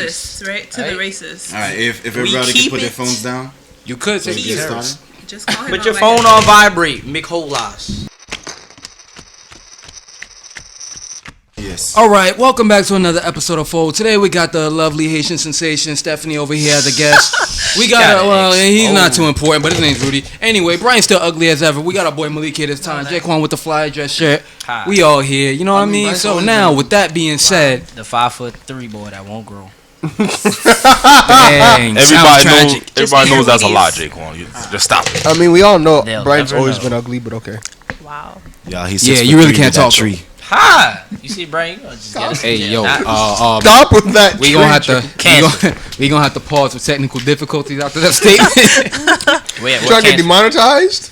racists, right? To the racists. All right, if everybody can put their phones down, you could say just call him. Put your phone on vibrate. Make whole lies. Yes. All right, welcome back to another episode of Fold. Today we got the lovely Haitian sensation Stephanie over here as a guest. We got he's not too important, but his name's Rudy. Anyway, Brian's still ugly as ever. We got our boy Malik here this time. Jaquan with the fly dress shirt. Hi. We all here. You know what I mean? So now, with that being said, the 5'3" boy that won't grow. Dang, everybody knows that's a lie, Jaquan. Just stop it. I mean, we all know Brian's always been ugly, but okay. Wow. Yeah, you really can't talk tree. Hi. You see, Brian? Hey, yo. Stop with that. We gonna have to pause for technical difficulties after that statement. Trying to get demonetized?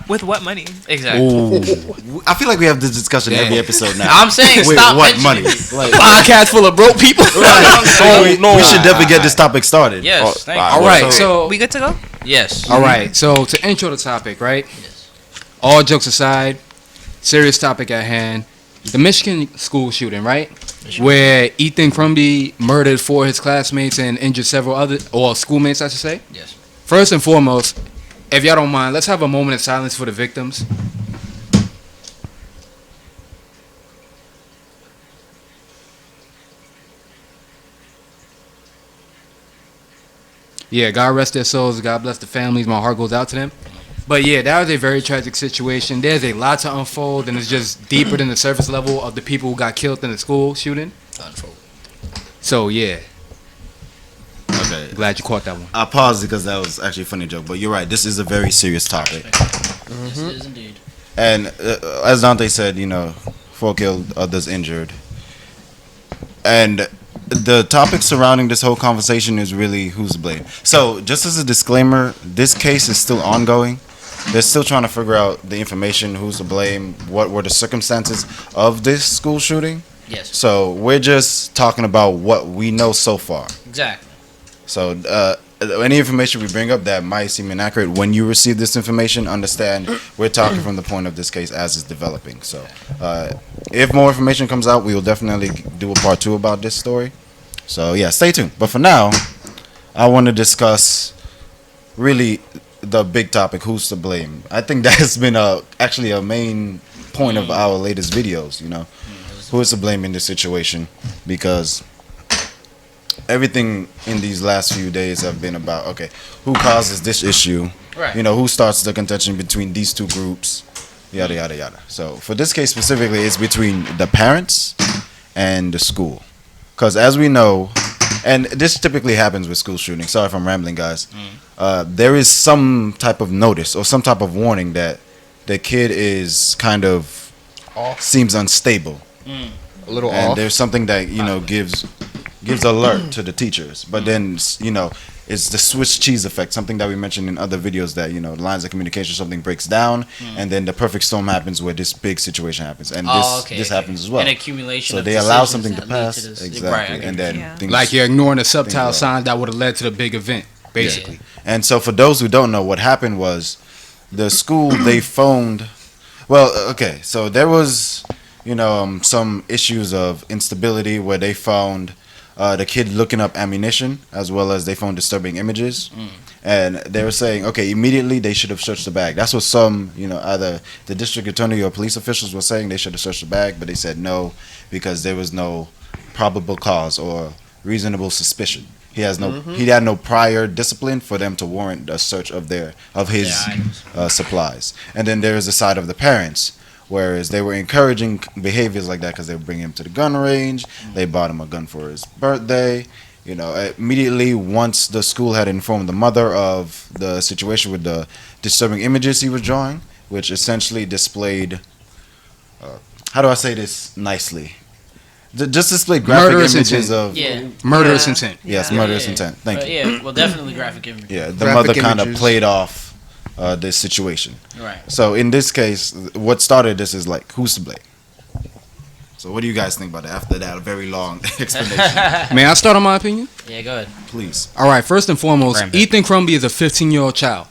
With what money? Exactly. Ooh. I feel like we have this discussion every episode now. I'm saying with stop what money? Like, podcast full of broke people. We should definitely get this topic started. Yes. All right. So we good to go? Yes. All right. So to intro the topic, right? Yes. All jokes aside, serious topic at hand. The Michigan school shooting, right? Where Ethan Crumbley murdered 4 of his classmates and injured several other, or schoolmates, I should say. Yes. First and foremost, if y'all don't mind, let's have a moment of silence for the victims. Yeah, God rest their souls. God bless the families. My heart goes out to them. But yeah, that was a very tragic situation. There's a lot to unfold, and it's just deeper than the surface level of the people who got killed in the school shooting. So yeah. Okay. Glad you caught that one. I paused because that was actually a funny joke, but you're right. This is a very serious topic. This is indeed. And as Dante said, 4 killed, others injured. And the topic surrounding this whole conversation is really who's to blame. So, just as a disclaimer, this case is still ongoing. They're still trying to figure out the information, who's to blame, what were the circumstances of this school shooting. Yes. So, we're just talking about what we know so far. Exactly. So, any information we bring up that might seem inaccurate, when you receive this information, understand we're talking from the point of this case as it's developing. So, if more information comes out, we will definitely do a part 2 about this story. So, yeah, stay tuned. But for now, I want to discuss really the big topic, who's to blame. I think that has been actually a main point of our latest videos, who is to blame in this situation, because everything in these last few days have been about, okay, who causes this issue? Right. Who starts the contention between these two groups? Yada, yada, yada. So for this case specifically, it's between the parents and the school. Because as we know, and this typically happens with school shootings. Sorry if I'm rambling, guys. There is some type of notice or some type of warning that the kid is kind of seems unstable. A little and off. There's something that, gives alert to the teachers. But then, it's the Swiss cheese effect, something that we mentioned in other videos that, lines of communication, something breaks down, and then the perfect storm happens where this big situation happens. And this happens as well. An accumulation so of they allow something to pass. Exactly. Right, and then things, like you're ignoring the subtle signs that would have led to the big event, basically. Yeah. And so for those who don't know, what happened was the school, they phoned, so there was, some issues of instability where they found the kid looking up ammunition, as well as they found disturbing images. And they were saying, okay, immediately they should have searched the bag. That's what some, either the district attorney or police officials were saying, they should have searched the bag, but they said no, because there was no probable cause or reasonable suspicion. He had no prior discipline for them to warrant a search of his supplies. And then there is the side of the parents, whereas they were encouraging behaviors like that because they would bring him to the gun range. They bought him a gun for his birthday. Immediately once the school had informed the mother of the situation with the disturbing images he was drawing, which essentially displayed, how do I say this nicely? Just displayed graphic images of murderous intent. Yes, murderous intent. Thank you. Yeah, well, definitely graphic images. Yeah, the mother kind of played off this situation. Right. So in this case, what started this is like, who's to blame? So what do you guys think about that after that very long explanation? May I start on my opinion? Yeah, go ahead. Please. All right, first and foremost, Ethan Crumbley is a 15-year-old child.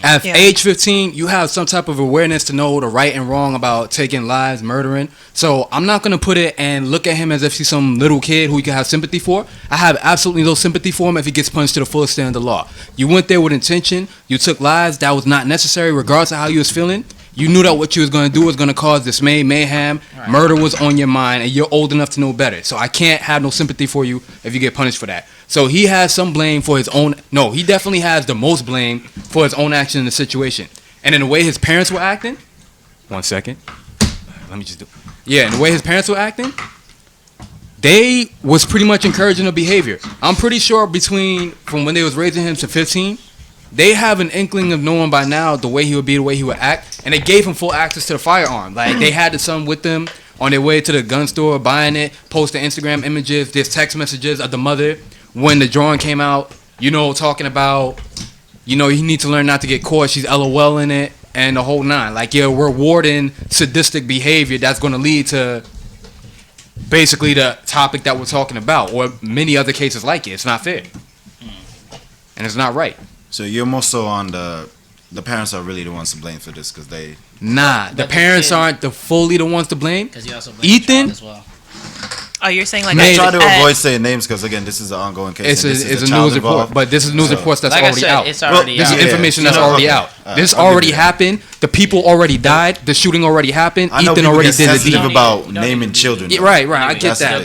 At age 15, you have some type of awareness to know the right and wrong about taking lives, murdering. So I'm not going to put it and look at him as if he's some little kid who you can have sympathy for. I have absolutely no sympathy for him if he gets punished to the full extent of the law. You went there with intention. You took lives. That was not necessary regardless of how you was feeling. You knew that what you was going to do was going to cause dismay, mayhem. Right. Murder was on your mind, and you're old enough to know better. So I can't have no sympathy for you if you get punished for that. So he has some blame for his own... No, he definitely has the most blame for his own action in the situation. And in the way his parents were acting... 1 second. Let me just do... Yeah, in the way his parents were acting, they was pretty much encouraging the behavior. I'm pretty sure from when they was raising him to 15... They have an inkling of knowing by now the way he would be, the way he would act, and they gave him full access to the firearm. Like, they had the son with them on their way to the gun store, buying it, posting Instagram images, there's text messages of the mother when the drawing came out, talking about, you need to learn not to get caught, she's LOL-ing it, and the whole nine. Like, you're rewarding sadistic behavior that's going to lead to basically the topic that we're talking about, or many other cases like it. It's not fair. And it's not right. So you're more so on the parents are really the ones to blame for this because they... Nah, the parents aren't fully the ones to blame. Because you also blame Ethan as well. Oh, you're saying like... I try to avoid saying names because, again, this is an ongoing case. It's a news report, but this is news reports that's already out. It's already this out. is information that's already out. This already happened. The people already died. The shooting already happened. Ethan already did the deed. About naming children. Yeah, right. I get that.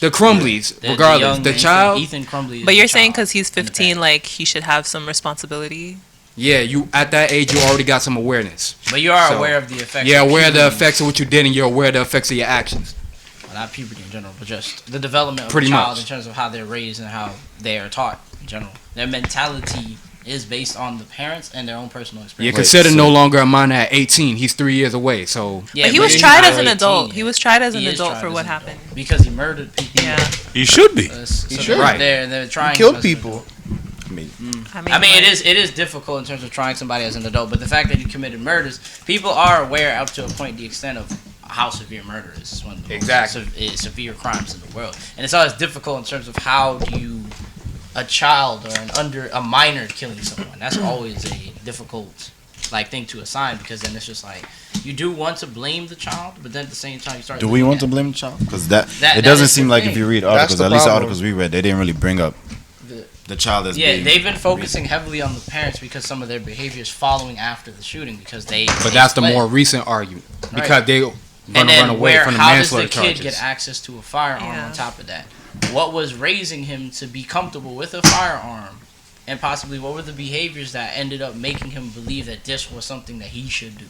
The Crumbleys, regardless. The child. Ethan Crumbley. But you're saying because he's 15, like, he should have some responsibility? Yeah, you at that age, you already got some awareness. But you are aware of the effects. Yeah, aware of the effects of what you did, and you're aware of the effects of your actions. Well, not puberty in general, but just the development of a child in terms of how they're raised and how they are taught in general. Their mentality is based on the parents and their own personal experience. You're considered no longer a minor at 18. He's 3 years away, so... Yeah, but he was tried as an adult. He was tried as an adult for what happened. Because he murdered people. Yeah. He should be. He should. Right. They're trying... He killed people. I mean, it is difficult in terms of trying somebody as an adult, but the fact that he committed murders, people are aware up to a point the extent of how severe murder is. It's one of the most severe crimes in the world, and it's always difficult in terms of how do you a child or a minor killing someone. That's always a difficult thing to assign, because then it's just like you do want to blame the child, but then at the same time you start. Do we want to blame the child? Because it doesn't seem like if you read articles, at least the articles we read, they didn't really bring up the child as being. They've been focusing heavily on the parents because some of their behaviors following after the shooting, because they. But that's the more recent argument, because they run away from the manslaughter charges. How does the kid get access to a firearm on top of that? What was raising him to be comfortable with a firearm, and possibly what were the behaviors that ended up making him believe that this was something that he should do?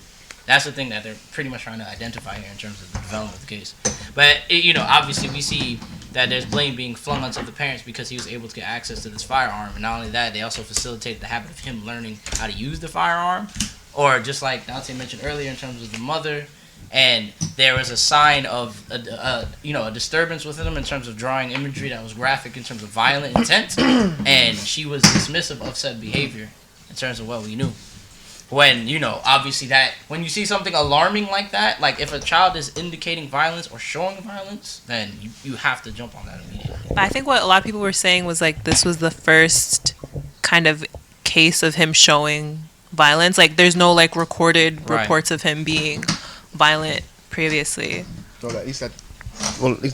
That's the thing that they're pretty much trying to identify here in terms of the development of the case. But obviously we see that there's blame being flung onto the parents because he was able to get access to this firearm, and not only that, they also facilitated the habit of him learning how to use the firearm, or just like Dante mentioned earlier in terms of the mother. And there was a sign of a disturbance within him in terms of drawing imagery that was graphic in terms of violent intent, and she was dismissive of said behavior in terms of what we knew. When obviously that when you see something alarming like that, like if a child is indicating violence or showing violence, then you have to jump on that immediately. But I think what a lot of people were saying was like this was the first kind of case of him showing violence. Like there's no recorded reports of him being violent previously. So at least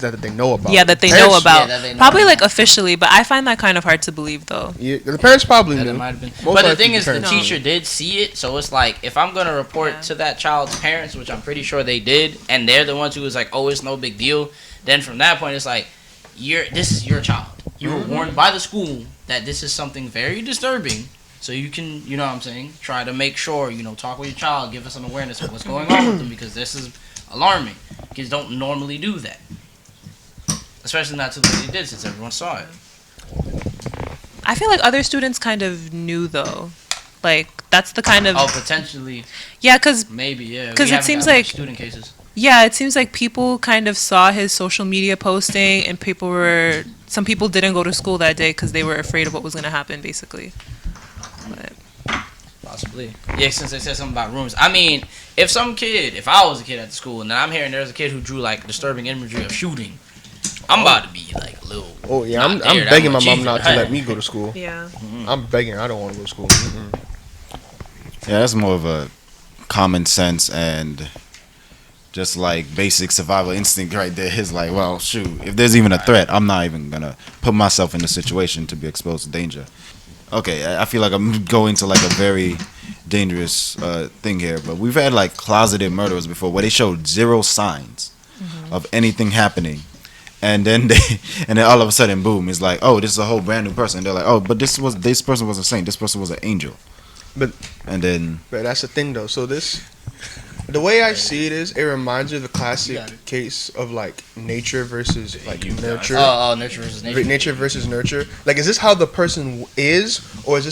that they know about. Yeah, that they know about. Yeah, probably officially, but I find that kind of hard to believe though. Yeah, the parents probably knew. Might have been. But the thing is, the teacher did see it, so it's like if I'm gonna report to that child's parents, which I'm pretty sure they did, and they're the ones who was like, "Oh, it's no big deal." Then from that point, it's like, this is your child. You were warned by the school that this is something very disturbing. So you can, try to make sure, talk with your child, give us an awareness of what's going on with them, because this is alarming. Kids don't normally do that. Especially not to the way they did, since everyone saw it. I feel like other students kind of knew, though. Like, that's the kind of... Oh, potentially. Yeah, because... Maybe, yeah. Because it seems like... Student cases. Yeah, it seems like people kind of saw his social media posting, and some people didn't go to school that day because they were afraid of what was going to happen, basically. But. Possibly. Yeah, since they said something about rooms. I mean, if I was a kid at the school, and I'm hearing there's a kid who drew, disturbing imagery of shooting, I'm about to be, a little... Oh, yeah, I'm begging my mom not to let me go to school. Yeah. I'm begging. I don't want to go to school. Yeah, that's more of a common sense and just like basic survival instinct right there. Is like, well, shoot, if there's even a threat, I'm not even gonna put myself in a situation to be exposed to danger. Okay, I feel like I'm going to like a very dangerous thing here, but we've had like closeted murderers before where they showed zero signs of anything happening, and then all of a sudden, boom, it's like, oh, this is a whole brand new person. They're like, oh, but this person was a saint. This person was an angel. But that's the thing though. So the way I see it is, it reminds me of the classic case of like nature versus like nurture. Oh, nurture versus nature. Nature versus nurture. Like, is this how the person is, or is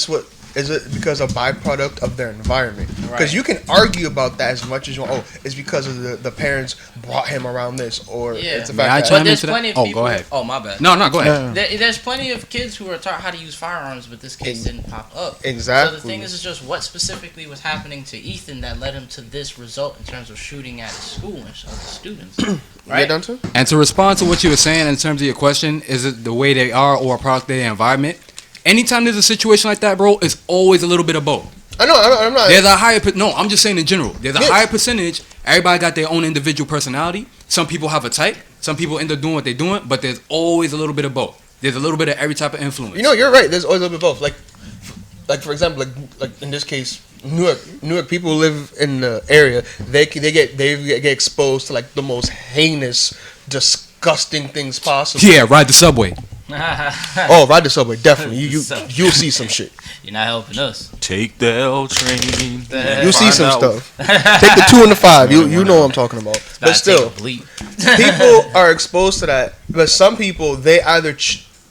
it because a byproduct of their environment? Because you can argue about that as much as you want. Oh, it's because of the parents brought him around this, or it's the fact that. But there's plenty of people. Go ahead. Oh, my bad. No, go ahead. There's plenty of kids who are taught how to use firearms, but this case didn't pop up. Exactly. So the thing is just what specifically was happening to Ethan that led him to this result in terms of shooting at his school and other students. Right? Get down to? And to respond to what you were saying in terms of your question, is it the way they are or a product of their environment? Anytime there's a situation like that, bro, it's always a little bit of both. I know, I'm not. There's a higher... No, I'm just saying in general. There's a higher percentage. Everybody got their own individual personality. Some people have a type. Some people end up doing what they're doing. But there's always a little bit of both. There's a little bit of every type of influence. You know, you're right. There's always a little bit of both. Like for example, like in this case, Newark people who live in the area. They get exposed to like the most heinous, disgusting things possible. Yeah, ride the subway. Oh, ride the subway, definitely. You'll see some shit. You're not helping us. Take the L train. You'll see some stuff. Take the 2 and the 5. You know what I'm talking about. But still, people are exposed to that. But some people, they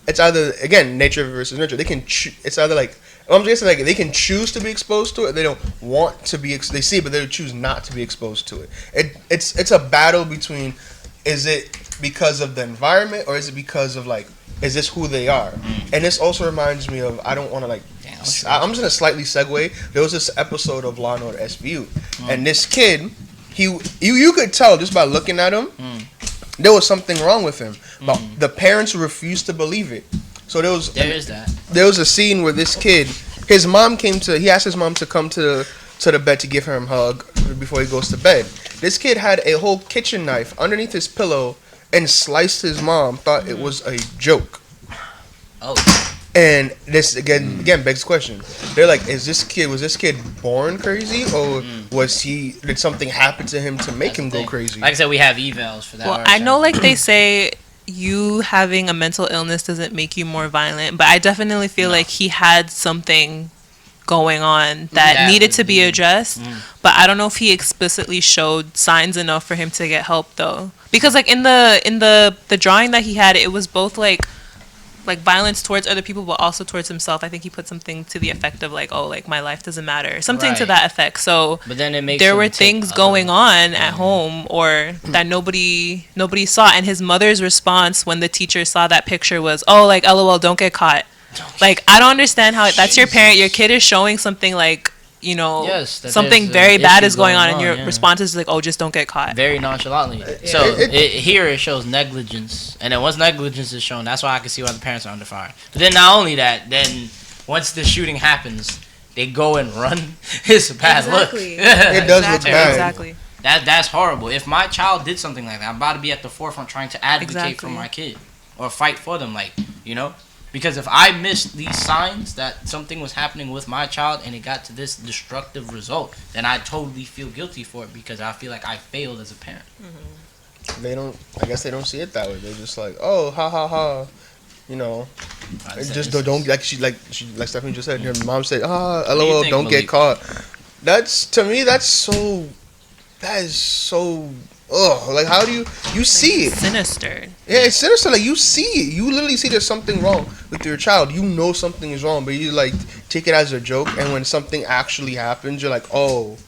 it's either again nature versus nurture. They can it's either like I'm just saying, like they can choose to be exposed to it. They don't want to be. They see it, but they choose not to be exposed to it. It's a battle between, is it because of the environment or is it because of like, is this who they are? And this also reminds me of, I don't want to like, I'm just gonna slightly segue. There was this episode of Law & Order SVU, and this kid, you could tell just by looking at him, there was something wrong with him. But the parents refused to believe it. So there was a scene where this kid, he asked his mom to come to the bed to give him a hug before he goes to bed. This kid had a whole kitchen knife underneath his pillow and sliced his mom, thought it was a joke. Oh. And this again begs the question. They're like, was this kid born crazy, or did something happen to him to make him go crazy? Like I said, we have evals for that. Well, I know like they say you having a mental illness doesn't make you more violent, but I definitely feel like he had something going on that needed to be addressed, but I don't know if he explicitly showed signs enough for him to get help though, because like in the drawing that he had, it was both like violence towards other people but also towards himself. I think he put something to the effect of like, oh, like my life doesn't matter, something to that effect. So but then it makes there were things going on at home or that nobody saw, and his mother's response when the teacher saw that picture was, oh, like LOL, don't get caught. Like, I don't understand how that's your parent. Your kid is showing something like, you know, something very bad is going on, and your response is like, oh, just don't get caught. Very nonchalantly. So here it shows negligence, and then once negligence is shown, that's why I can see why the parents are under fire. But then not only that, then once the shooting happens, they go and run. It's a bad look. It does look bad. Exactly. That's horrible. If my child did something like that, I'm about to be at the forefront trying to advocate for my kid or fight for them, like, you know. Because if I missed these signs that something was happening with my child and it got to this destructive result, then I totally feel guilty for it because I feel like I failed as a parent. I guess they don't see it that way. They're just like, oh, ha ha ha, you know. Just don't like Stephanie just said. Her mom said, LOL, don't get caught. To me that's so. Ugh, like how do you see it? Sinister. Yeah, it's sinister. Like you see it. You literally see there's something wrong with your child. You know something is wrong, but you like take it as a joke. And when something actually happens, you're like, oh,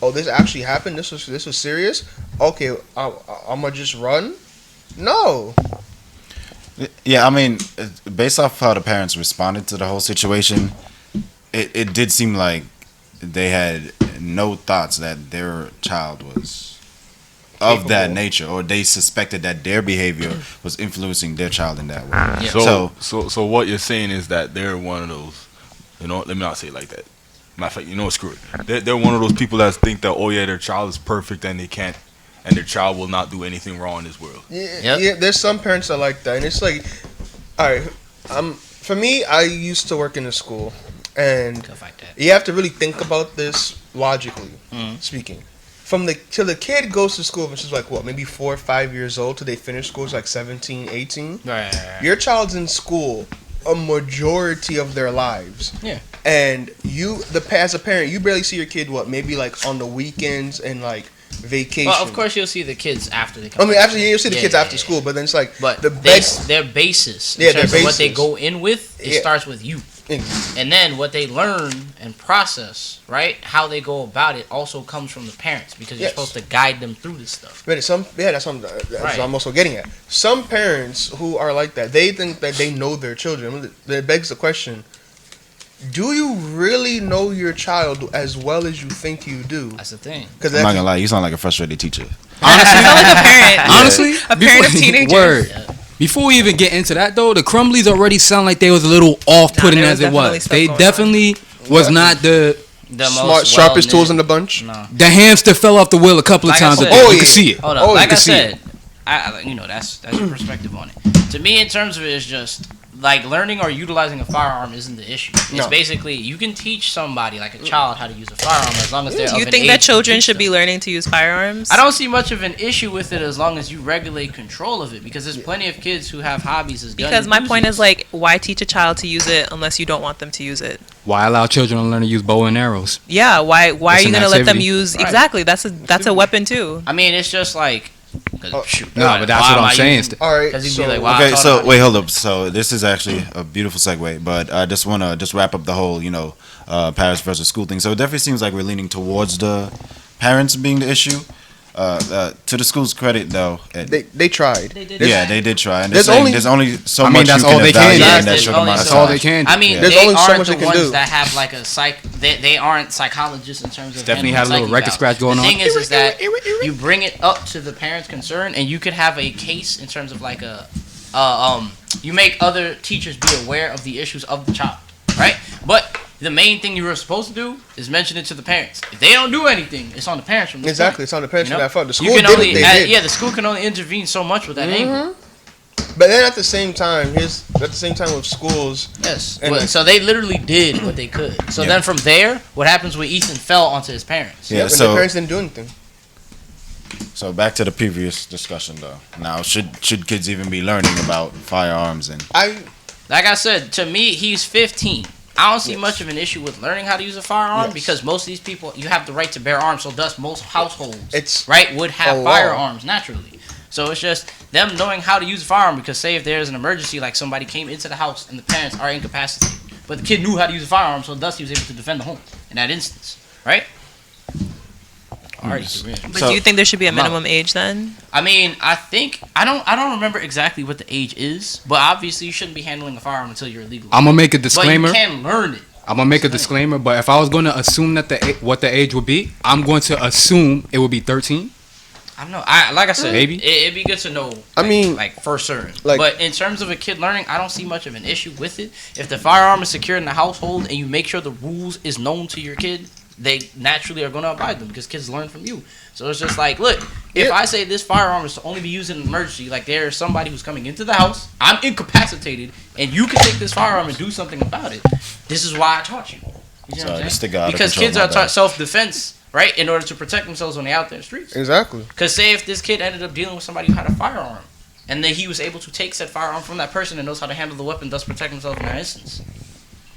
this actually happened. This was serious. Okay, I'm gonna just run. No. Yeah, I mean, based off how the parents responded to the whole situation, it did seem like they had no thoughts that their child was of that nature, or they suspected that their behavior was influencing their child in that way. Yeah. So what you're saying is that they're one of those, you know, let me not say it like that. Matter of fact, you know, screw it. They're one of those people that think that, oh yeah, their child is perfect and they can't, and their child will not do anything wrong in this world. Yeah, there's some parents that like that, and it's like, all right, for me, I used to work in a school, and you have to really think about this logically speaking. Till the kid goes to school, which is like what, maybe 4 or 5 years old, till they finish school is like 17, 18. Right. Your child's in school a majority of their lives. Yeah. And as a parent, you barely see your kid, maybe like on the weekends and like vacation. Well, of course you'll see the kids after they come. You'll see the kids after school, but then it's like, but their basis, what they go in with, it starts with you. And then what they learn and process, right? How they go about it also comes from the parents, because you're supposed to guide them through this stuff. But that's what I'm also getting at. Some parents who are like that, they think that they know their children. That begs the question: do you really know your child as well as you think you do? That's the thing. I'm not gonna lie, you sound like a frustrated teacher. Honestly, you sound like a parent. Honestly, a parent of teenagers. Word. Yeah. Before we even get into that, though, the Crumbleys already sound like they was a little off-putting as it was. They definitely was not the smart, sharpest tools in the bunch. No. The hamster fell off the wheel a couple of times. You can see it. Hold on. Like I said, that's your perspective on it. To me, in terms of it, it's just like learning or utilizing a firearm isn't the issue. It's basically you can teach somebody, like a child, how to use a firearm as long as they're. Do you think that children should be learning to use firearms? I don't see much of an issue with it as long as you regulate control of it, because there's plenty of kids who have hobbies as guns. Because my point is, like, why teach a child to use it unless you don't want them to use it? Why allow children to learn to use bow and arrows? Yeah, why are you going to let them use exactly? That's a weapon too. I mean, it's just like. But that's what I'm saying. All right. Wait, hold up. So this is actually a beautiful segue, but I just want to wrap up the whole, parents versus school thing. So it definitely seems like we're leaning towards the parents being the issue. To the school's credit, though, they tried. They did try. And there's only so much. That's all they can. That's all they can. I mean, there's only so much they can do. That have like a they aren't psychologists in terms of. Definitely had a little record scratch going on. The thing is that you bring it up to the parents' concern, and you could have a case in terms of like you make other teachers be aware of the issues of the child, right? But the main thing you were supposed to do is mention it to the parents. If they don't do anything, it's on the parents from this point. It's on the parents from that fault. The school the school can only intervene so much with that angle. But then at the same time, with schools, so they literally did what they could. So then from there, what happens when Ethan fell onto his parents? Yeah, so the parents didn't do anything. So back to the previous discussion, though. Now, should kids even be learning about firearms like I said, to me, he's 15. I don't see much of an issue with learning how to use a firearm because most of these people, you have the right to bear arms, so thus most households, would have firearms naturally. So it's just them knowing how to use a firearm, because say if there's an emergency, like somebody came into the house and the parents are incapacitated, but the kid knew how to use a firearm, so thus he was able to defend the home in that instance, right? But do you think there should be a minimum age then? I mean, I don't remember exactly what the age is, but obviously you shouldn't be handling a firearm until you're legal. I'm gonna make a disclaimer. But you can learn it. I'm gonna make a disclaimer, but if I was gonna assume that what the age would be, I'm going to assume it would be 13. I don't know. Like I said, maybe it'd be good to know. For certain. But in terms of a kid learning, I don't see much of an issue with it. If the firearm is secured in the household and you make sure the rules is known to your kid, they naturally are going to abide them because kids learn from you. So it's just like, look, if I say this firearm is to only be used in an emergency, like there's somebody who's coming into the house, I'm incapacitated, and you can take this firearm and do something about it. This is why I taught you. You know what I'm saying? Because kids are taught self-defense, right, in order to protect themselves when they're out there in the streets. Exactly. Because say if this kid ended up dealing with somebody who had a firearm, and then he was able to take said firearm from that person and knows how to handle the weapon, thus protect himself in that instance.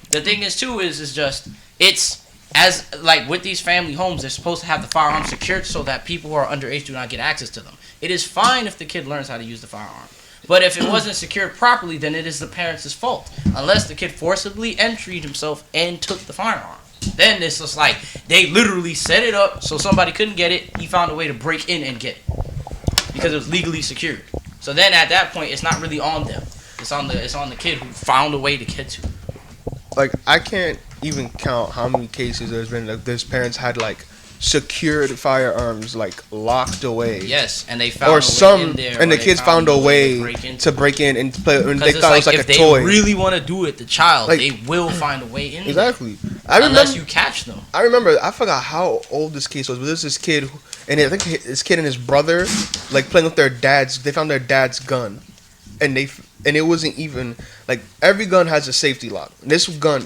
The thing is, too, it's as like with these family homes, they're supposed to have the firearm secured so that people who are underage do not get access to them. It is fine if the kid learns how to use the firearm, but if it wasn't secured properly, then it is the parents' fault. Unless the kid forcibly entered himself and took the firearm, then it's just like they literally set it up so somebody couldn't get it. He found a way to break in and get it because it was legally secured. So then at that point, it's not really on them. It's on the kid who found a way to get to it. Like, I can't even count how many cases there's been like this parents had like secured firearms like locked away. Yes, and they found a way in there, and the kids found a way to break in and play, and they thought it was like a toy. If they really want to do it, the child, they will find a way in. Exactly. unless you catch them. I remember. I forgot how old this case was, but there's this kid, and I think this kid and his brother, like playing with their dads. They found their dad's gun, and it wasn't even like every gun has a safety lock. This gun,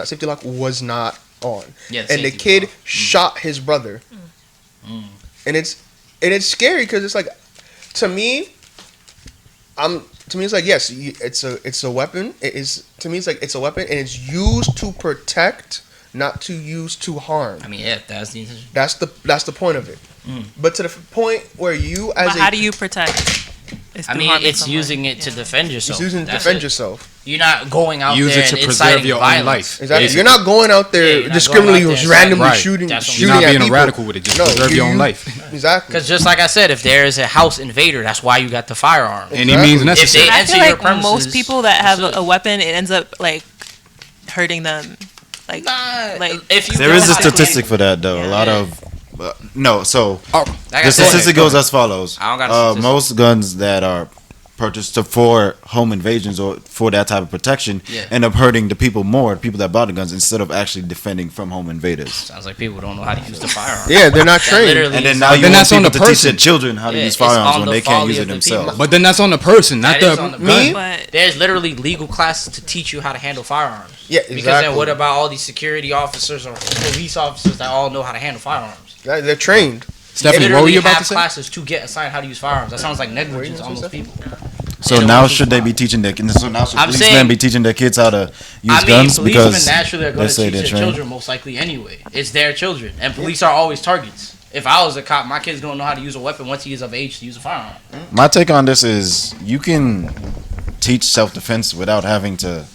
safety lock was not on. Yeah, and the kid shot his brother, and it's scary because it's like, to me it's like, yes, it's a weapon. It is, to me, it's like it's a weapon and it's used to protect, not to use to harm. I mean, yeah, that's the intention. That's the point of it. But to the point where you how do you protect? It's using it to defend yourself. It's using it to defend yourself. You're not going out Use there it to and preserve inciting your violence. own life. Exactly. You're not going out there discriminating, randomly shooting You're at not being people. a radical with it. Just preserve your own life. Exactly. Because just like I said, if there is a house invader, that's why you got the firearm. Any means necessary. If they I feel enter your like premises, most people that have a weapon, it ends up like hurting them. Like if you There is a statistic for that though. A lot of the statistic goes as follows. I don't got a most guns that are purchased for home invasions or for that type of protection end up hurting the people that bought the guns instead of actually defending from home invaders. Sounds like people don't know how to use the firearm. Yeah, they're not trained. And then now you want people to teach their children how to use firearms when they can't use it themselves. But then that's on the person, not the me. There's literally legal classes to teach you how to handle firearms. Yeah, exactly. Because then what about all these security officers or police officers that all know how to handle firearms? They're trained. Stephanie, what were you about to say? Classes to get assigned how to use firearms. That sounds like negligence on those people. So now should they be teaching their kids? So now should policemen be teaching their kids how to use guns? Because naturally are going to teach their children most likely anyway. It's their children, and police are always targets. If I was a cop, my kid's gonna know how to use a weapon once he is of age to use a firearm. My take on this is you can teach self-defense without having to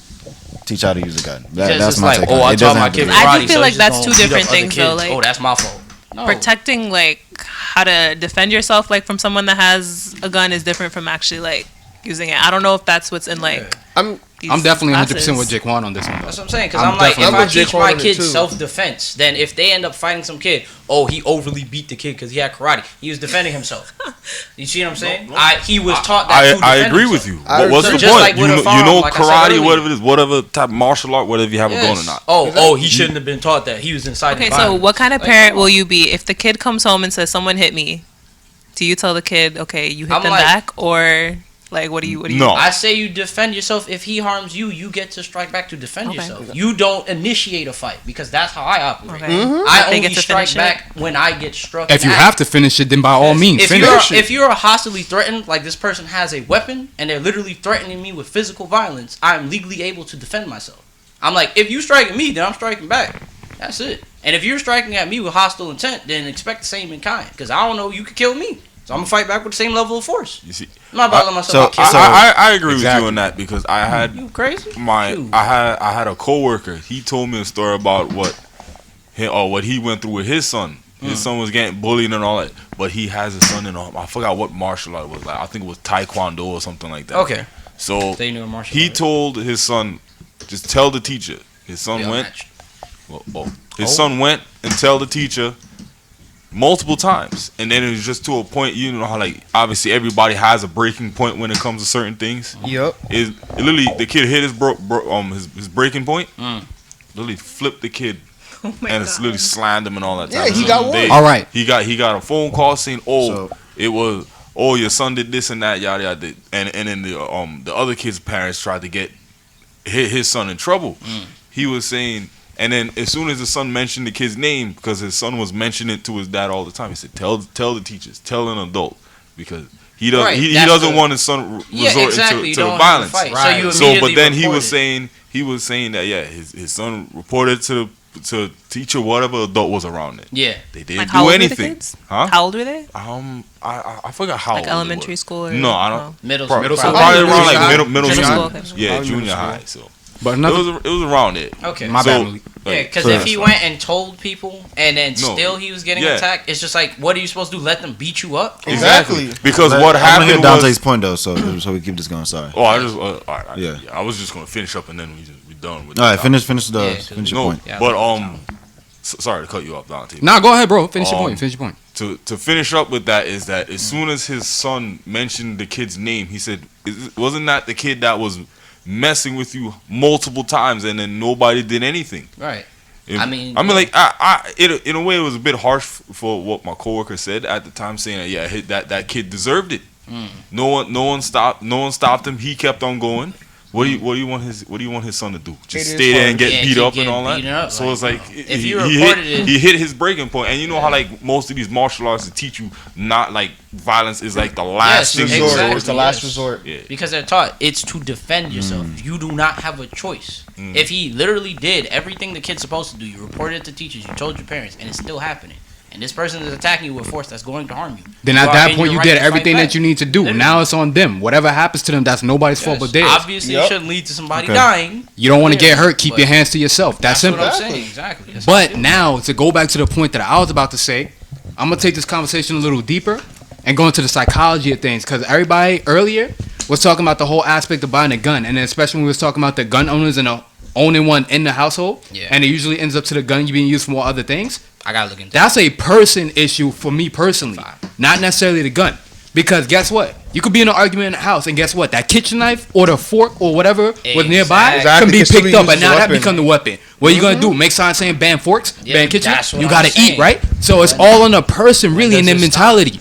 teach how to use a gun. That's my take on it. I taught my kid karate, I do feel like that's two different things though. Like, that's my fault. No. Protecting like how to defend yourself like from someone that has a gun is different from actually like using it. I don't know if that's what's in like. I'm definitely 100% with Jaquan on this one. That's what I'm saying. Because I'm like, if I teach my kids self-defense, then if they end up fighting some kid, he overly beat the kid because he had karate. He was defending himself. You see what I'm saying? He was taught that. I agree with you. What's the point? Like you know karate, whatever it is, whatever type of martial art, whatever you have it going or not. He shouldn't have been taught that. He was inciting violence. So what kind of parent will you be if the kid comes home and says someone hit me? Do you tell the kid, okay, you hit them back, or like what do you? No, I say you defend yourself. If he harms you, you get to strike back to defend yourself. You don't initiate a fight because that's how I operate. Okay. I only strike back when I get struck. If you have to finish it, then by all means, finish it. If you're hostilely threatened, like this person has a weapon and they're literally threatening me with physical violence, I'm legally able to defend myself. I'm like, if you striking me, then I'm striking back. That's it. And if you're striking at me with hostile intent, then expect the same in kind. Because I don't know, you could kill me. So I'm gonna fight back with the same level of force. You see, I'm not bothering myself. I agree with you on that because I had you crazy. I had a coworker. He told me a story about what he went through with his son. His son was getting bullied and all that, but he has a son in I forgot what martial art it was. Like I think it was Taekwondo or something like that. Okay. So he told his son, just tell the teacher. His son went. Son went and tell the teacher multiple times, and then it was just to a point. You know how like obviously everybody has a breaking point when it comes to certain things. Yep. Is literally the kid hit his breaking point. Literally flipped the kid and it's literally slammed him and all that. Yeah, he got one. All right. He got a phone call saying, it was your son did this and that yada yada, and then the other kid's parents tried to get his son in trouble. He was saying. And then as soon as the son mentioned the kid's name, because his son was mentioning it to his dad all the time, he said, "Tell the teachers, tell an adult," because he doesn't want his son resort to the violence. Right. But then he was saying that his son reported to teacher whatever adult was around it. Yeah, they didn't do anything. How old were they? I forgot how like old elementary school. Or, no, I don't. Middle school. Probably around like middle school. Okay. Yeah, junior high. So. But it was around it. Okay. My bad. Yeah, because if he went and told people and then still he was getting attacked, it's just like, what are you supposed to do? Let them beat you up? Exactly. Because what happened was... I'm going to hear Dante's point, though, so we keep this going. Sorry. Oh, I was just going to finish up and then we done with it. All right, finish your point. Yeah, but, sorry to cut you off, Dante. Nah, go ahead, bro. Finish your point. To finish up with that is that as soon as his son mentioned the kid's name, he said, wasn't that the kid that was messing with you multiple times, and then nobody did anything. Right. I mean, in a way, it was a bit harsh for what my coworker said at the time, saying that kid deserved it. No one stopped him. He kept on going. What do you want his son to do? Just stay there and get beat up and all that? So it's like if he hit his breaking point. And you know how like most of these martial arts to teach you not like violence is like the last thing resort. resort. It's the last resort. Yeah. Because they're taught it's to defend yourself. You do not have a choice. If he literally did everything the kid's supposed to do, you reported it to teachers, you told your parents, and it's still happening, and this person is attacking you with force that's going to harm you, then at that point you did everything that you need to do. Literally. Now it's on them. Whatever happens to them, that's nobody's fault but theirs. Obviously, it shouldn't lead to somebody dying. You don't want to get hurt. Keep your hands to yourself. That's simple. What I'm saying. Exactly. But now, to go back to the point that I was about to say, I'm going to take this conversation a little deeper and go into the psychology of things, because everybody earlier was talking about the whole aspect of buying a gun, and then especially when we was talking about the gun owners and owning one in the household, and it usually ends up to the gun being used for more other things. I gotta look into that's a person issue for me personally, not necessarily the gun. Because guess what? You could be in an argument in the house, and guess what? That kitchen knife or the fork or whatever was nearby can be picked up, and now that become the weapon. What are you gonna do? Make signs saying ban forks, ban kitchen? You gotta eat, right? So it's all on a person, really, in their mentality.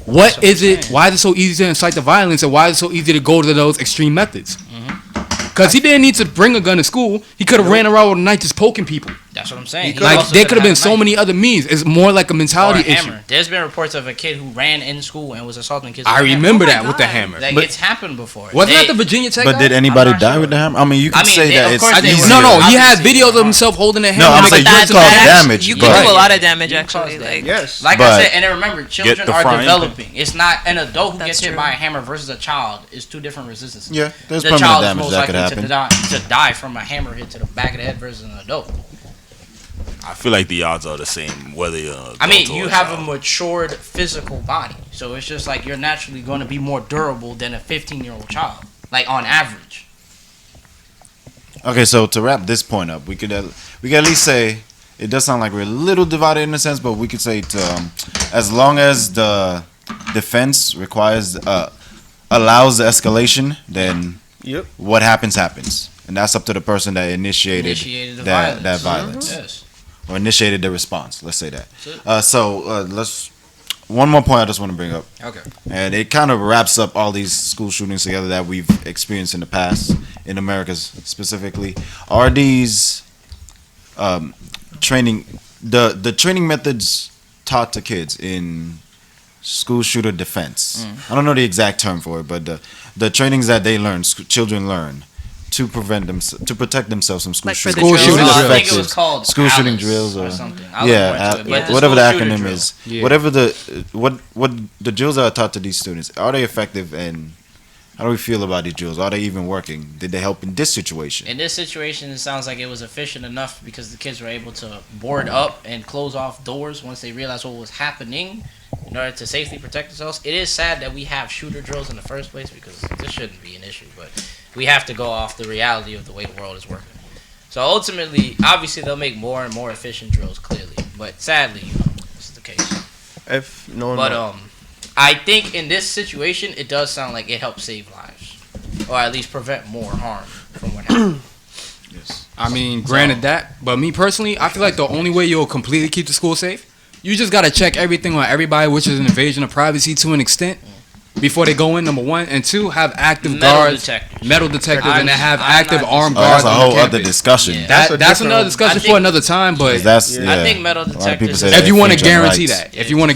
What is it? Why is it so easy to incite the violence, and why is it so easy to go to those extreme methods? Because he didn't need to bring a gun to school. He could have ran around with a knife just poking people. That's what I'm saying. Like, there could have been so many other means. It's more like a mentality issue. There's been reports of a kid who ran in school and was assaulting kids. I remember that with the hammer. Like, it's happened before. Wasn't that the Virginia Tech? But did anybody die with the hammer? I mean, you could say that it's easy. No, he had videos of himself holding a hammer. No, I'm saying you could cause damage. You can do a lot of damage, actually. Yes. Like I said, and then remember, children are developing. It's not an adult who gets hit by a hammer versus a child. It's two different resistances. Yeah, there's permanent damage that could happen. To die from a hammer hit to the back of the head versus an adult. I feel like the odds are the same whether you're you have a matured physical body, so it's just like you're naturally going to be more durable than a 15-year-old child, like on average. Okay, so to wrap this point up, we could at least say it does sound like we're a little divided in a sense, but we could say as long as the defense allows the escalation, then what happens, and that's up to the person that initiated that violence. Yes. Or initiated the response. Let's say that. Let's. One more point I just want to bring up. Okay. And it kind of wraps up all these school shootings together that we've experienced in the past, in America specifically. Are these training the training methods taught to kids in school shooter defense? I don't know the exact term for it, but the trainings that they learn, children learn, to protect themselves from school shooting. School shooting I think it was called school shooting drills or something. Whatever the acronym is. Whatever what the drills are taught to these students, are they effective, and how do we feel about these drills? Are they even working? Did they help in this situation? In this situation, it sounds like it was efficient enough because the kids were able to board up and close off doors once they realized what was happening in order to safely protect themselves. It is sad that we have shooter drills in the first place because this shouldn't be an issue, but we have to go off the reality of the way the world is working. So ultimately, obviously, they'll make more and more efficient drills, clearly. But sadly, this is the case. I think in this situation, it does sound like it helps save lives. Or at least prevent more harm from what happened. Yes. I mean, granted that. But me personally, I feel like the only way you'll completely keep the school safe, you just got to check everything on everybody, which is an invasion of privacy to an extent. Before they go in, number one, and two, have active guards, metal detectors, and they have active armed guards. That's a whole other discussion. Yeah. That's another discussion for another time. But I think metal detectors. If you want to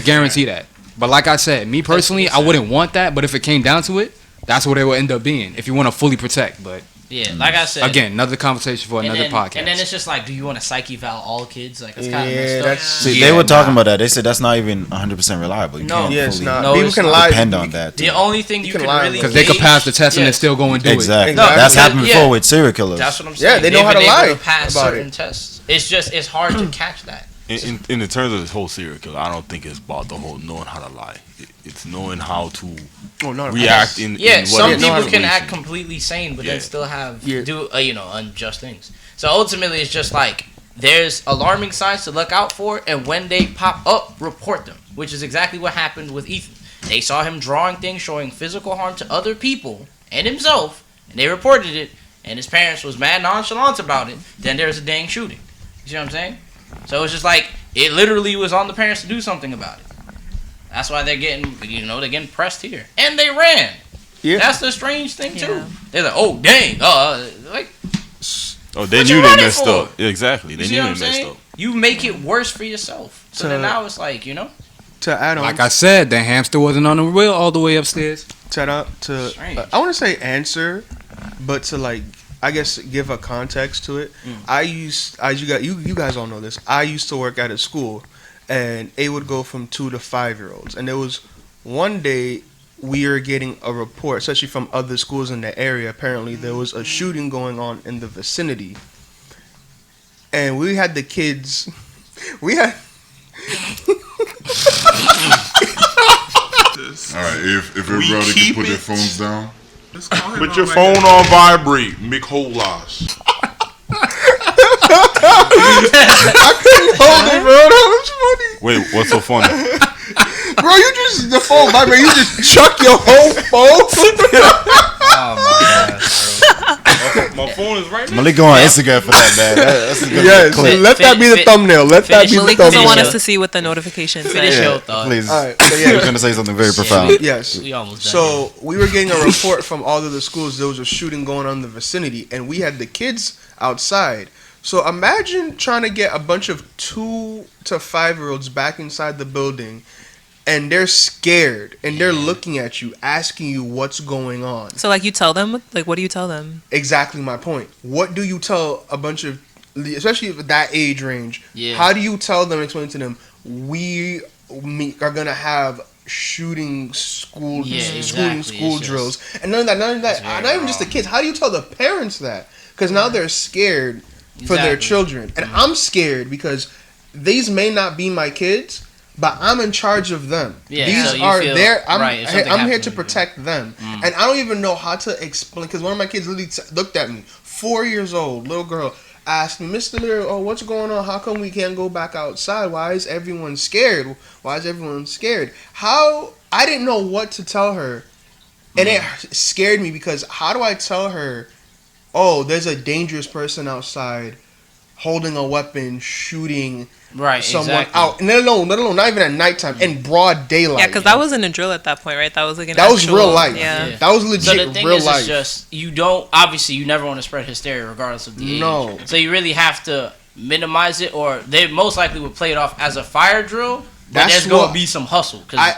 guarantee that, but like I said, me personally, I wouldn't want that. But if it came down to it, that's what it will end up being. If you want to fully protect, but. Yeah, like I said. Again, another conversation for another podcast. And then it's just like, do you want to psych eval all kids? Like, it's kind of messed up. See, they were talking about that. They said that's not even 100% reliable. You can't it's fully not. People can lie. Depend on that. The only thing you can really because they could pass the test and they still go and do it. Exactly. That's happened before with serial killers. That's what I'm saying. Yeah, they know how to lie to pass about certain tests. It's hard to catch that. In the terms of this whole serial killer, I don't think it's about the whole knowing how to lie. It's knowing how to react in some people can act completely sane, but then still have do unjust things. So ultimately, it's just like there's alarming signs to look out for, and when they pop up, report them, which is exactly what happened with Ethan. They saw him drawing things showing physical harm to other people and himself, and they reported it, and his parents was mad nonchalant about it, then there's a dang shooting. You see what I'm saying? So it's just like, it literally was on the parents to do something about it. That's why they're getting, they're getting pressed here. And they ran. Yeah. That's the strange thing, too. Yeah. They're like, oh, dang. They knew they messed up. Yeah, exactly. They knew they messed up. You make it worse for yourself. So then now it's like, To add on. Like I said, the hamster wasn't on the wheel all the way upstairs. I want to say answer, but to like, I guess give a context to it. You guys all know this. I used to work at a school, and it would go from 2 to 5-year-olds. And there was one day we are getting a report, especially from other schools in the area. Apparently, there was a shooting going on in the vicinity, and we had the kids. We had. All right, if everybody can put their phones down. Put your phone on vibrate, Mikolas. I couldn't hold it, bro. That was funny. Wait, what's so funny? Bro, the phone vibrate. You just chuck your whole phone. Oh my god, My phone is right now. Malik go on Instagram for that, man. That's a good clip. Let that be the thumbnail. Malik doesn't want us to see what the notifications say. Finish your thought. Please. All right, so You're going to say something very profound. Yes. We almost done. So we were getting a report from all of the schools. There was a shooting going on in the vicinity, and we had the kids outside. So imagine trying to get a bunch of 2 to 5-year-olds back inside the building, and they're scared, and they're looking at you, asking you what's going on. So, like, you tell them? Like, what do you tell them? Exactly my point. What do you tell a bunch of, especially at that age range, how do you tell them, explain to them, we are going to have shooting school drills? And none of that, not even just the kids. How do you tell the parents that? Because now they're scared for their children. And I'm scared because these may not be my kids, but I'm in charge of them. Yeah, these so are their. I'm here to protect them, and I don't even know how to explain. Because one of my kids literally looked at me, 4 years old, little girl, asked me, Mr. Lear, what's going on? How come we can't go back outside? Why is everyone scared? How I didn't know what to tell her, and it scared me because how do I tell her? Oh, there's a dangerous person outside, holding a weapon, shooting. Someone out, and let alone, not even at nighttime, in broad daylight. Yeah, because that wasn't a drill at that point, right? That was like was real life. Yeah, that was legit. So the thing is, it's just you never want to spread hysteria, regardless of the age. No. So you really have to minimize it, or they most likely would play it off as a fire drill. But there's gonna be some hustle because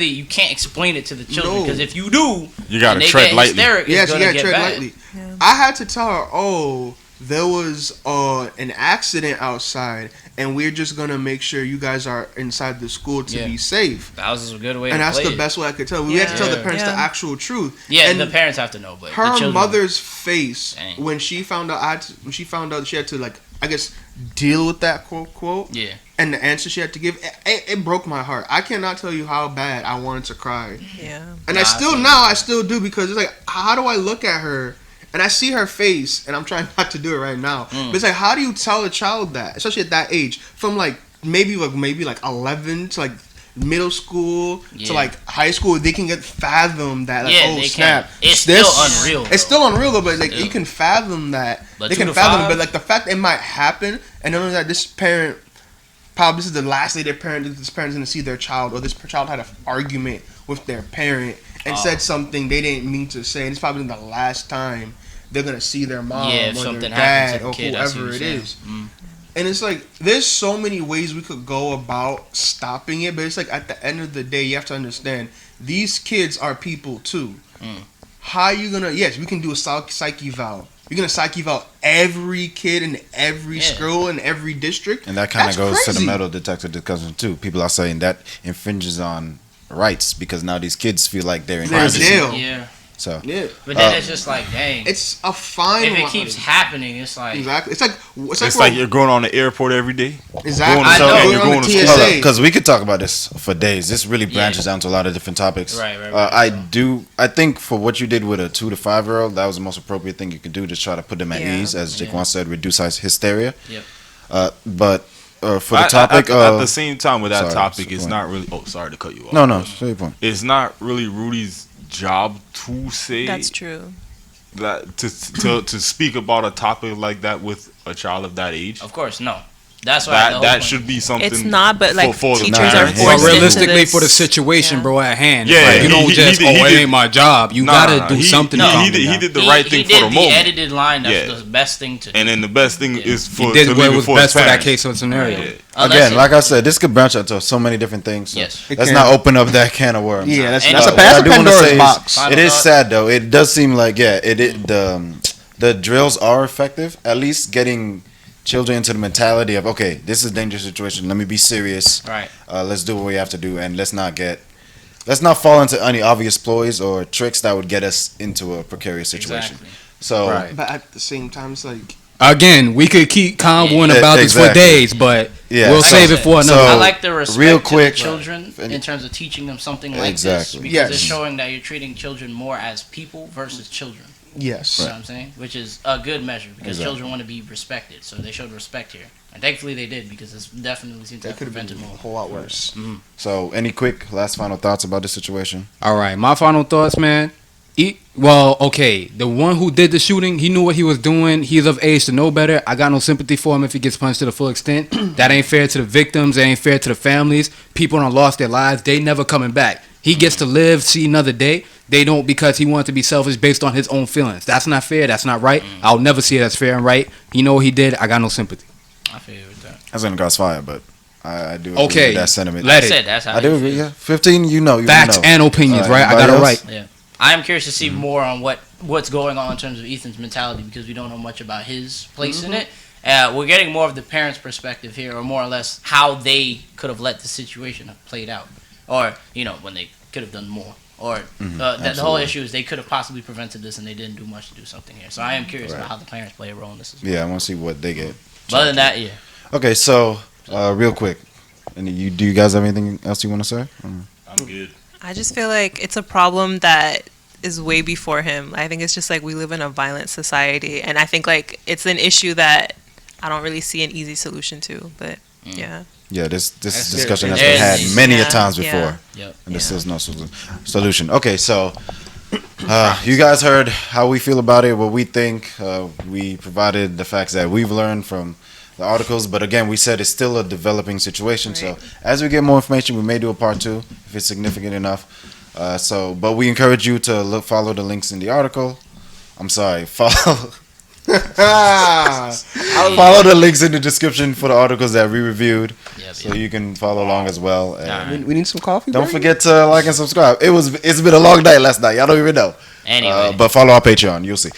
you can't explain it to the children because if you do, you gotta tread lightly. Yes, you gotta tread lightly. Yeah. I had to tell her, there was an accident outside, and we're just gonna make sure you guys are inside the school to be safe. That was a good way. And that's the best way I could tell. We had to tell the parents the actual truth. Yeah, and the parents have to know. But her mother's face when she found out, she had to like, I guess, deal with that quote. Yeah. And the answer she had to give, it broke my heart. I cannot tell you how bad I wanted to cry. Yeah. And I still do because it's like, how do I look at her? And I see her face, and I'm trying not to do it right now. But it's like, how do you tell a child that, especially at that age, from like maybe 11 to like middle school to like high school, they can fathom that. Like, snap! It's still unreal. It's still unreal, though. But like you can fathom that. They can fathom, but like the fact that it might happen, and knowing that this parent, probably this is the last day this parent's gonna see their child, or this child had an argument with their parent and said something they didn't mean to say, and it's probably the last time they're gonna see their mom or their dad or whoever it is. And it's like, there's so many ways we could go about stopping it, but it's like, at the end of the day, you have to understand, these kids are people too. How are you gonna, yes, we can do a psyche eval. You're gonna psyche eval every kid in every school in every district. And that kind of goes to the metal detector discussion too. People are saying that infringes on rights because now these kids feel like they're in jail. Yeah. So but then it's just like, dang, it's a fine. If it keeps happening, it's like exactly. It's like you're going on the airport every day. Exactly. You're going to TSA. Because we could talk about this for days. This really branches down to a lot of different topics. Right. I think for what you did with a 2 to 5-year-old, that was the most appropriate thing you could do. Just try to put them at ease, as Jaquan said, reduce hysteria. Yep. But for the topic, at the same time with that topic, it's not really. Oh, sorry to cut you off. No, say your point. It's not really Rudy's job to say. That's true. that to speak about a topic like that with a child of that age? Of course, no. That's why that should be something. It's not, but like teachers are forced But realistically, into this. for the situation, bro, at hand, Yeah, like, you don't just it ain't my job. You gotta do something. He did the right thing for the moment. He did the edited line. That's the best thing to do. And then the best thing is for he did to what leave was it for best his for that parents. case or scenario. Yeah. Again, like I said, this could branch out to so many different things. So Yes. let's not open up that can of worms. Yeah, that's What a I do wanna Pandora's say box. It is sad though. It does seem like the drills are effective. At least getting children into the mentality of, okay, this is a dangerous situation. Let me be serious. Right. Let's do what we have to do, and let's not fall into any obvious ploys or tricks that would get us into a precarious situation. Exactly. So, But at the same time, it's like, Again, we could keep convoing about this for days, but we'll save it for another. I like the respect real quick, to the children in terms of teaching them something like this, Exactly. because it's showing that you're treating children more as people versus children. yes. You know what I'm saying? Which is a good measure, because children want to be respected, so they showed respect here. And thankfully they did, because this definitely seems to have Could have been prevented more. a whole lot worse. So, any quick last final thoughts about this situation? All right, my final thoughts, man. The one who did the shooting, he knew what he was doing. He's of age to know better. I got no sympathy for him if he gets punched to the full extent. That ain't fair to the victims. That ain't fair to the families. People done lost their lives. They never coming back. He gets to live, see another day. They don't, because he wanted to be selfish based on his own feelings. That's not fair. That's not right. I'll never see it as fair and right. You know what he did? I got no sympathy. I feel you with that. That's gonna cross fire, but I do agree Okay, with that sentiment. let I it. said that's how I do you agree. feel. Yeah, 15. You know, Facts and opinions, right? I got it right. Yeah. I am curious to see more on what's going on in terms of Ethan's mentality, because we don't know much about his place in it. We're getting more of the parents' perspective here, or more or less how they could have let the situation have played out, or when they could have done more, or the whole issue is they could have possibly prevented this and they didn't do much to do something here. So I am curious about how the parents play a role in this as well. Yeah, I want to see what they get. But other than that, yeah. Okay, so real quick, do you guys have anything else you want to say? I'm good. I just feel like it's a problem that is way before him. I think it's just like we live in a violent society, and I think like it's an issue that I don't really see an easy solution to. But yeah. Yeah, this discussion has been had many a times before, and this is no solution. Okay, so you guys heard how we feel about it, what we think. We provided the facts that we've learned from the articles, but again, we said it's still a developing situation. Right. So as we get more information, we may do a part 2 if it's significant enough. But we encourage you to follow the links in the article. I'm sorry, follow the links in the description for the articles that we reviewed, so you can follow along as well. And we need some coffee. Don't forget to like and subscribe. It's been a long night last night. Y'all don't even know. Anyway, but follow our Patreon. You'll see.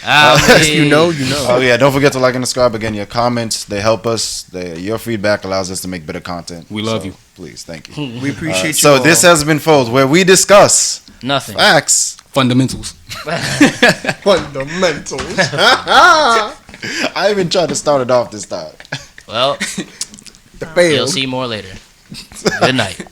You know. Oh yeah, don't forget to like and subscribe. Again, your comments, they help us. Your feedback allows us to make better content. We love you. Please, thank you. We appreciate you. So this has been Fold, where we discuss nothing. Facts. Fundamentals. Fundamentals. I even tried to start it off this time. Well, you'll see more later. Good night.